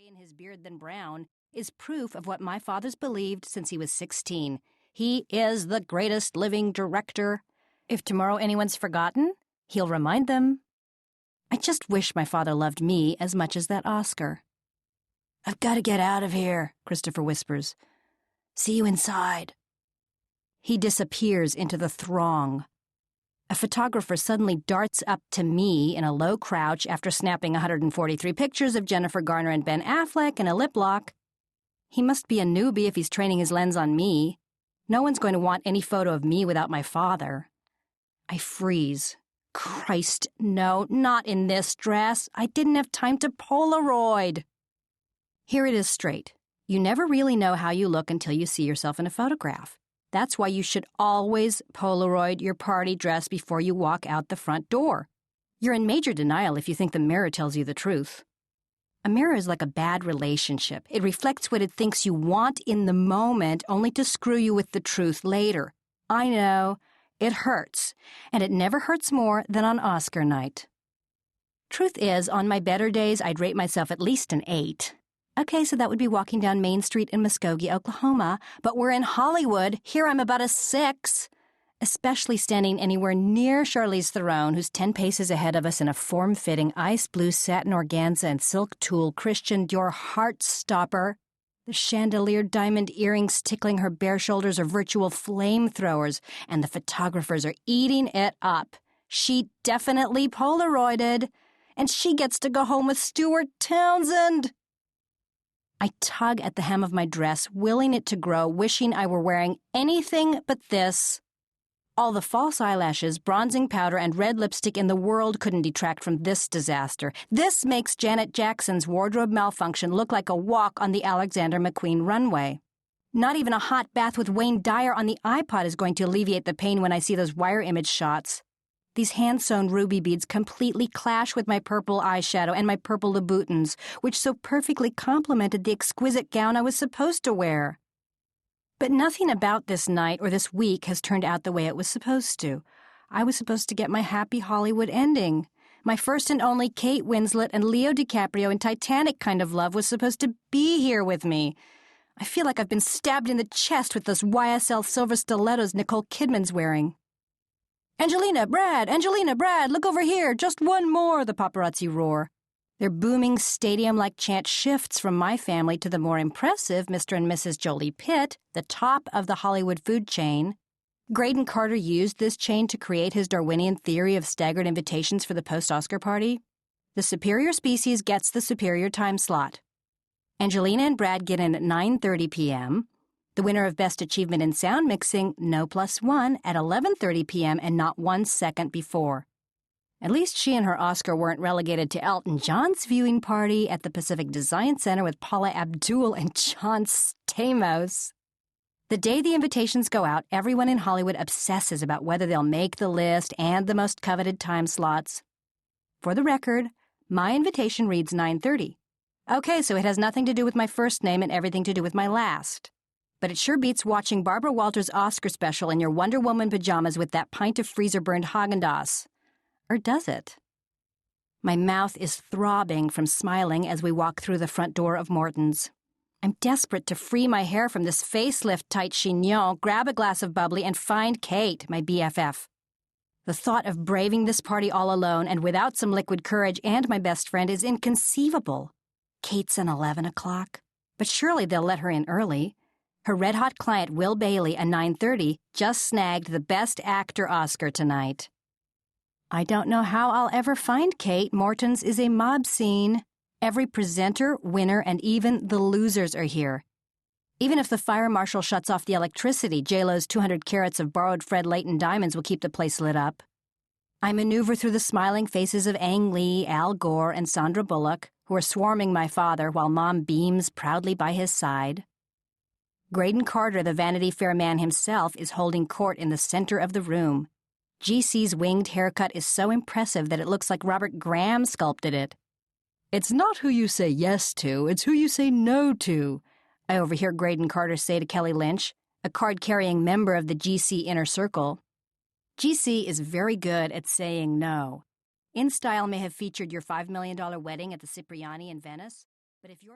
in his beard than brown, is proof of what my father's believed since he was 16. He is the greatest living director. If tomorrow anyone's forgotten, he'll remind them. I just wish my father loved me as much as that Oscar. "I've got to get out of here," Christopher whispers. "See you inside." He disappears into the throng. A photographer suddenly darts up to me in a low crouch after snapping 143 pictures of Jennifer Garner and Ben Affleck in a lip lock. He must be a newbie if he's training his lens on me. No one's going to want any photo of me without my father. I freeze. Christ, no, not in this dress. I didn't have time to Polaroid. Here it is straight. You never really know how you look until you see yourself in a photograph. That's why you should always Polaroid your party dress before you walk out the front door. You're in major denial if you think the mirror tells you the truth. A mirror is like a bad relationship. It reflects what it thinks you want in the moment, only to screw you with the truth later. I know. It hurts. And it never hurts more than on Oscar night. Truth is, on my better days, I'd rate myself at least an 8. Okay, so that would be walking down Main Street in Muskogee, Oklahoma, but we're in Hollywood. Here I'm about a 6, especially standing anywhere near Charlize Theron, who's 10 paces ahead of us in a form-fitting ice blue satin organza and silk tulle Christian Dior heart stopper. The chandelier diamond earrings tickling her bare shoulders are virtual flamethrowers, and the photographers are eating it up. She definitely Polaroided, and she gets to go home with Stuart Townsend. I tug at the hem of my dress, willing it to grow, wishing I were wearing anything but this. All the false eyelashes, bronzing powder, and red lipstick in the world couldn't detract from this disaster. This makes Janet Jackson's wardrobe malfunction look like a walk on the Alexander McQueen runway. Not even a hot bath with Wayne Dyer on the iPod is going to alleviate the pain when I see those wire image shots. These hand-sewn ruby beads completely clash with my purple eyeshadow and my purple Louboutins, which so perfectly complemented the exquisite gown I was supposed to wear. But nothing about this night or this week has turned out the way it was supposed to. I was supposed to get my happy Hollywood ending. My first and only Kate Winslet and Leo DiCaprio in Titanic kind of love was supposed to be here with me. I feel like I've been stabbed in the chest with those YSL silver stilettos Nicole Kidman's wearing. Angelina, Brad, look over here, just one more, the paparazzi roar. Their booming stadium-like chant shifts from my family to the more impressive Mr. and Mrs. Jolie Pitt, the top of the Hollywood food chain. Graydon Carter used this chain to create his Darwinian theory of staggered invitations for the post-Oscar party. The superior species gets the superior time slot. Angelina and Brad get in at 9:30 p.m., the winner of Best Achievement in Sound Mixing, no +1, at 11:30 p.m. and not 1 second before. At least she and her Oscar weren't relegated to Elton John's viewing party at the Pacific Design Center with Paula Abdul and John Stamos. The day the invitations go out, everyone in Hollywood obsesses about whether they'll make the list and the most coveted time slots. For the record, my invitation reads 9:30. Okay, so it has nothing to do with my first name and everything to do with my last. But it sure beats watching Barbara Walters' Oscar special in your Wonder Woman pajamas with that pint of freezer-burned Haagen-Dazs. Or does it? My mouth is throbbing from smiling as we walk through the front door of Morton's. I'm desperate to free my hair from this facelift-tight chignon, grab a glass of bubbly, and find Kate, my BFF. The thought of braving this party all alone and without some liquid courage and my best friend is inconceivable. Kate's an 11 o'clock, but surely they'll let her in early. Her red-hot client, Will Bailey, at 9:30, just snagged the Best Actor Oscar tonight. I don't know how I'll ever find Kate. Morton's is a mob scene. Every presenter, winner, and even the losers are here. Even if the fire marshal shuts off the electricity, J-Lo's 200 carats of borrowed Fred Leighton diamonds will keep the place lit up. I maneuver through the smiling faces of Ang Lee, Al Gore, and Sandra Bullock, who are swarming my father while Mom beams proudly by his side. Graydon Carter, the Vanity Fair man himself, is holding court in the center of the room. GC's winged haircut is so impressive that it looks like Robert Graham sculpted it. "It's not who you say yes to, it's who you say no to," I overhear Graydon Carter say to Kelly Lynch, a card-carrying member of the GC inner circle. GC is very good at saying no. In Style may have featured your $5 million wedding at the Cipriani in Venice, but if you're